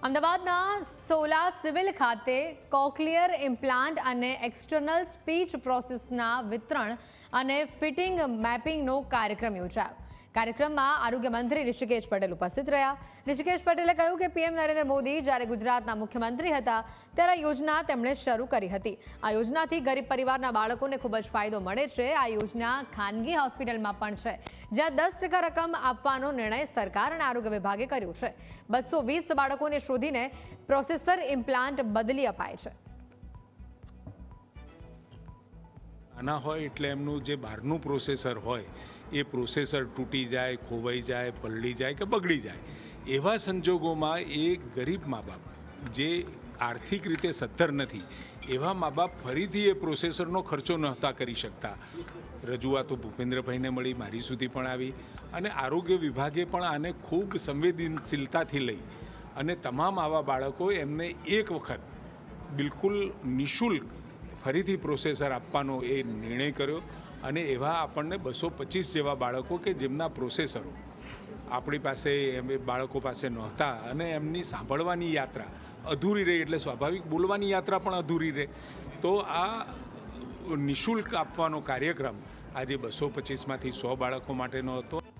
અમદાવાદના સોલા સિવિલ ખાતે cochlear implant અને એક્સટર્નલ સ્પીચ પ્રોસેસના વિતરણ અને ફિટિંગ મેપિંગનો કાર્યક્રમ યોજાયો। કાર્યક્રમમાં આરોગ્ય મંત્રી ઋષિકેશ પટેલ ઉપસ્થિત રહ્યા। ઋષિકેશ પટેલે કહ્યું કે પીએમ નરેન્દ્ર મોદી જ્યારે ગુજરાતના મુખ્યમંત્રી હતા ત્યારે આ યોજના તેમણે શરૂ કરી હતી। આ યોજનાથી ગરીબ પરિવારના બાળકોને ખૂબ જ ફાયદો મળે છે। આ યોજના ખાનગી હોસ્પિટલમાં પણ છે, જ્યાં 10% રકમ આપવાનો નિર્ણય સરકાર અને આરોગ્ય વિભાગે કર્યો છે। 220 બાળકોને શોધીને પ્રોસેસર ઇમ્પ્લાન્ટ બદલી અપાય છે। આના હોય એટલે એમનું જે બહારનું પ્રોસેસર હોય એ પ્રોસેસર તૂટી જાય, ખોવાઈ જાય, પલળી જાય કે બગડી જાય, એવા સંજોગોમાં એ ગરીબ મા બાપ જે આર્થિક રીતે સદ્ધર નથી એવા મા બાપ ફરીથી એ પ્રોસેસરનો ખર્ચો નહોતા કરી શકતા। રજૂઆતો ભૂપેન્દ્રભાઈને મળી, મારી સુધી પણ આવી અને આરોગ્ય વિભાગે પણ આને ખૂબ સંવેદનશીલતાથી લઈ અને તમામ આવા બાળકો એમને એક વખત બિલકુલ નિઃશુલ્ક ફરીથી પ્રોસેસર આપવાનો એ નિર્ણય કર્યો અને એવા આપણને 225 જેવા બાળકો કે જેમના પ્રોસેસરો આપણી પાસે બાળકો પાસે નહોતા અને એમની સાંભળવાની યાત્રા અધૂરી રહી, એટલે સ્વાભાવિક બોલવાની યાત્રા પણ અધૂરી રહે, તો આ નિઃશુલ્ક આપવાનો કાર્યક્રમ આજે 225માંથી 100 બાળકો માટેનો હતો।